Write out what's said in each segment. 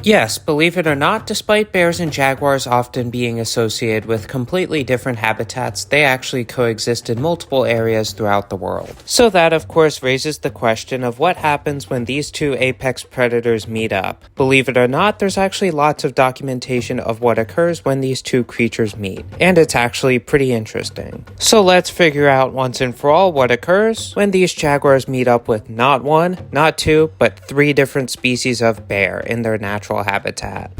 Yes, believe it or not, despite bears and jaguars often being associated with completely different habitats, they actually coexist in multiple areas throughout the world. So that, of course, raises the question of what happens when these two apex predators meet up. Believe it or not, there's actually lots of documentation of what occurs when these two creatures meet, and it's actually pretty interesting. So let's figure out once and for all what occurs when these jaguars meet up with not one, not two, but three different species of bear in their natural habitat.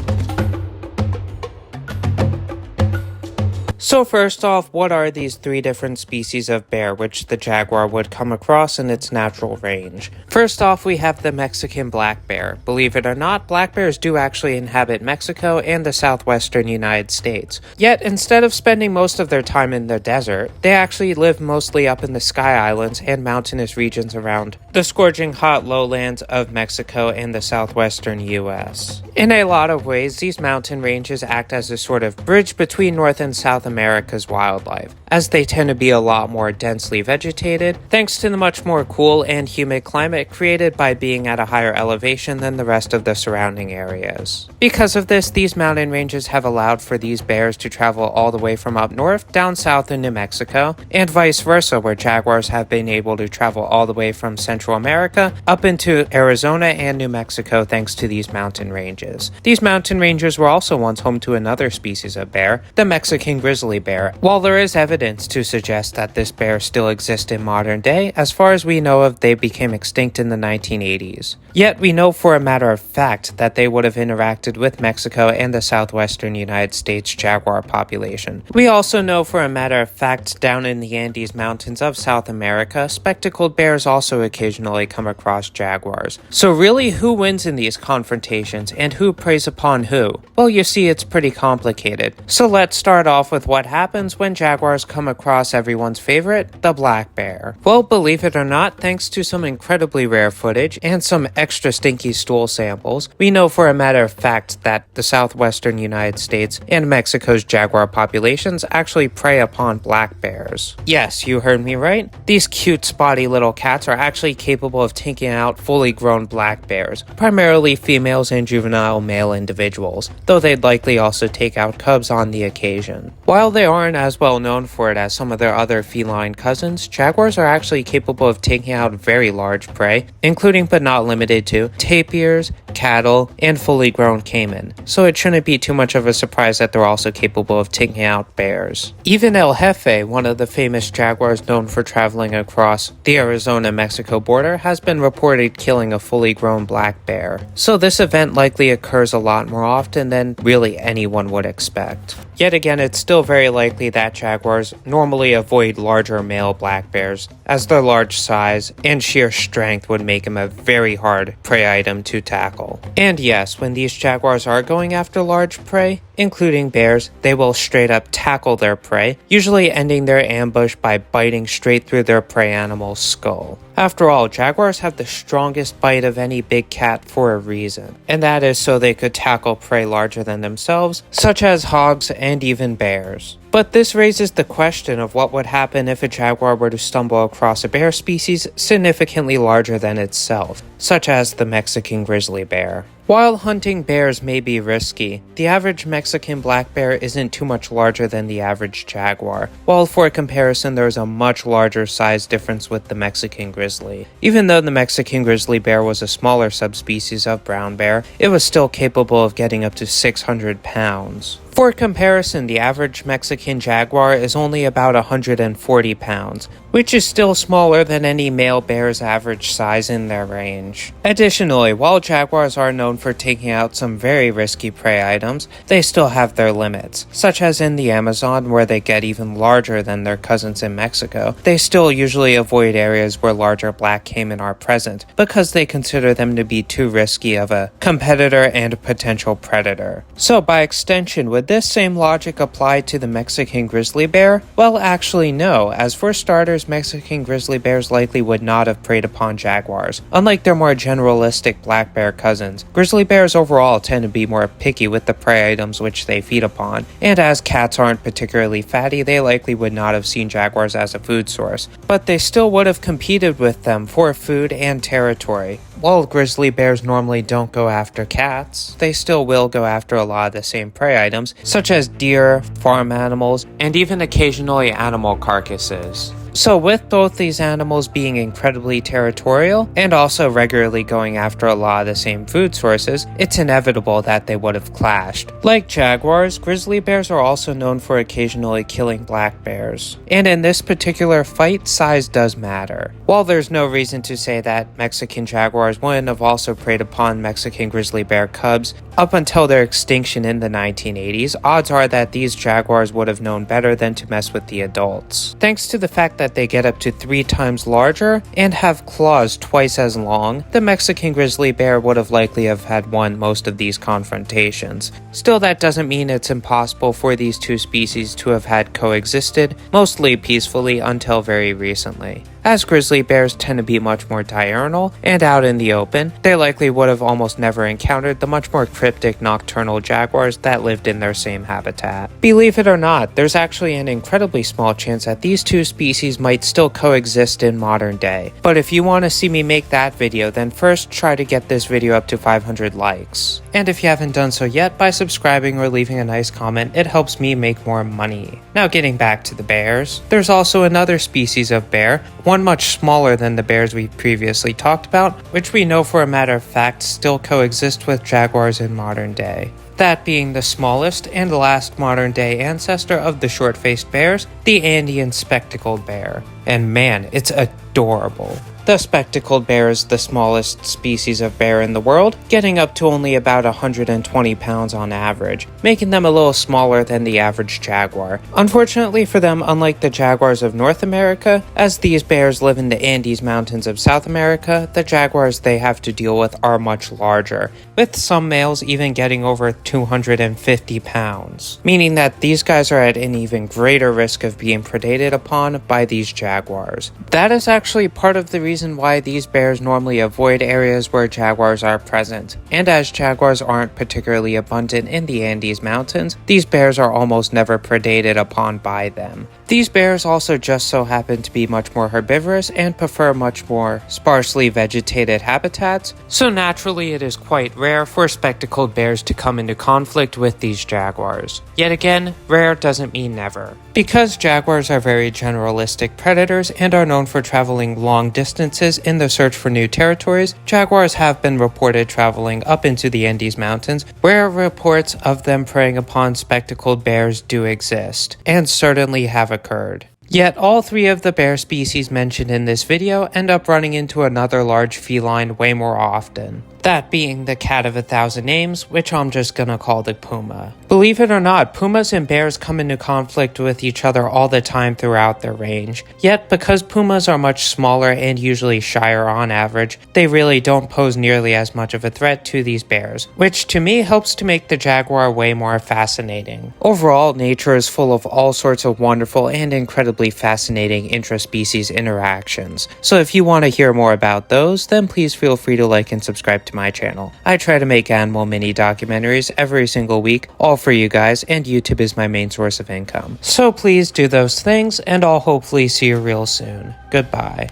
So first off, what are these three different species of bear which the jaguar would come across in its natural range? First off, we have the Mexican black bear. Believe it or not, black bears do actually inhabit Mexico and the southwestern United States. Yet, instead of spending most of their time in the desert, they actually live mostly up in the Sky Islands and mountainous regions around the scorching hot lowlands of Mexico and the southwestern US. In a lot of ways, these mountain ranges act as a sort of bridge between North and South America's wildlife, as they tend to be a lot more densely vegetated, thanks to the much more cool and humid climate created by being at a higher elevation than the rest of the surrounding areas. Because of this, these mountain ranges have allowed for these bears to travel all the way from up north down south in New Mexico, and vice versa, where jaguars have been able to travel all the way from Central America up into Arizona and New Mexico thanks to these mountain ranges. These mountain ranges were also once home to another species of bear, the Mexican grizzly bear. While there is evidence to suggest that this bear still exists in modern day, as far as we know of, they became extinct in the 1980s. Yet we know for a matter of fact that they would have interacted with Mexico and the southwestern United States jaguar population. We also know for a matter of fact down in the Andes Mountains of South America, spectacled bears also occasionally come across jaguars. So really, who wins in these confrontations and who preys upon who? Well, you see, it's pretty complicated. So let's start off with what happens when jaguars come across everyone's favorite, the black bear. Well, believe it or not, thanks to some incredibly rare footage and some extra stinky stool samples, we know for a matter of fact that the southwestern United States and Mexico's jaguar populations actually prey upon black bears. Yes, you heard me right. These cute spotty little cats are actually capable of taking out fully grown black bears, primarily females and juvenile male individuals, though they'd likely also take out cubs on the occasion. While they aren't as well known for it as some of their other feline cousins, jaguars are actually capable of taking out very large prey, including but not limited to tapirs, cattle, and fully grown caiman, so it shouldn't be too much of a surprise that they're also capable of taking out bears. Even El Jefe, one of the famous jaguars known for traveling across the Arizona-Mexico border, has been reported killing a fully grown black bear, so this event likely occurs a lot more often than really anyone would expect. Yet again, it's still very likely that jaguars normally avoid larger male black bears, as their large size and sheer strength would make them a very hard prey item to tackle. And yes, when these jaguars are going after large prey, including bears, they will straight up tackle their prey, usually ending their ambush by biting straight through their prey animal's skull. After all, jaguars have the strongest bite of any big cat for a reason, and that is so they could tackle prey larger than themselves, such as hogs and even bears. But this raises the question of what would happen if a jaguar were to stumble across a bear species significantly larger than itself, such as the Mexican grizzly bear. While hunting bears may be risky, the average Mexican black bear isn't too much larger than the average jaguar, while for comparison there's a much larger size difference with the Mexican grizzly. Even though the Mexican grizzly bear was a smaller subspecies of brown bear, it was still capable of getting up to 600 pounds. For comparison, the average Mexican jaguar is only about 140 pounds, which is still smaller than any male bear's average size in their range. Additionally, while jaguars are known for taking out some very risky prey items, they still have their limits, such as in the Amazon where they get even larger than their cousins in Mexico. They still usually avoid areas where larger black caiman are present, because they consider them to be too risky of a competitor and potential predator. So by extension, would this same logic apply to the Mexican grizzly bear? Well, actually no, as for starters, Mexican grizzly bears likely would not have preyed upon jaguars. Unlike their more generalistic black bear cousins, grizzly bears overall tend to be more picky with the prey items which they feed upon, and as cats aren't particularly fatty, they likely would not have seen jaguars as a food source, but they still would have competed with them for food and territory. while grizzly bears normally don't go after cats, they still will go after a lot of the same prey items, such as deer, farm animals, and even occasionally animal carcasses. So with both these animals being incredibly territorial and also regularly going after a lot of the same food sources, it's inevitable that they would have clashed. Like jaguars, grizzly bears are also known for occasionally killing black bears. And in this particular fight, size does matter. While there's no reason to say that Mexican jaguars wouldn't have also preyed upon Mexican grizzly bear cubs up until their extinction in the 1980s, odds are that these jaguars would have known better than to mess with the adults. Thanks to the fact that they get up to 3 times larger and have claws twice as long, the Mexican grizzly bear would have likely have had won most of these confrontations. Still, that doesn't mean it's impossible for these two species to have had coexisted, mostly peacefully until very recently. As grizzly bears tend to be much more diurnal and out in the open, they likely would have almost never encountered the much more cryptic nocturnal jaguars that lived in their same habitat. Believe it or not, there's actually an incredibly small chance that these two species might still coexist in modern day. But if you want to see me make that video, then first try to get this video up to 500 likes. And if you haven't done so yet, by subscribing or leaving a nice comment, it helps me make more money. Now getting back to the bears, there's also another species of bear, one much smaller than the bears we previously talked about, which we know for a matter of fact still coexist with jaguars in modern day. That being the smallest and last modern day ancestor of the short-faced bears, the Andean spectacled bear. And man, it's adorable. The spectacled bear is the smallest species of bear in the world, getting up to only about 120 pounds on average, making them a little smaller than the average jaguar. Unfortunately for them, unlike the jaguars of North America, as these bears live in the Andes Mountains of South America, the jaguars they have to deal with are much larger, with some males even getting over 250 pounds, meaning that these guys are at an even greater risk of being predated upon by these jaguars. That is actually part of the reason why these bears normally avoid areas where jaguars are present, and as jaguars aren't particularly abundant in the Andes Mountains, these bears are almost never predated upon by them. These bears also just so happen to be much more herbivorous and prefer much more sparsely vegetated habitats, so naturally it is quite rare for spectacled bears to come into conflict with these jaguars. Yet again, rare doesn't mean never. Because jaguars are very generalistic predators and are known for traveling long distances in the search for new territories, jaguars have been reported traveling up into the Andes Mountains, where reports of them preying upon spectacled bears do exist, and certainly have occurred. Yet all 3 of the bear species mentioned in this video end up running into another large feline way more often. That being the cat of 1,000 names, which I'm just gonna call the puma. Believe it or not, pumas and bears come into conflict with each other all the time throughout their range. Yet because pumas are much smaller and usually shyer on average, they really don't pose nearly as much of a threat to these bears, which to me helps to make the jaguar way more fascinating. Overall, nature is full of all sorts of wonderful and incredibly fascinating intraspecies interactions. So if you want to hear more about those, then please feel free to like and subscribe to my channel. I try to make animal mini documentaries every single week, all for you guys, and YouTube is my main source of income. So please do those things, and I'll hopefully see you real soon. Goodbye.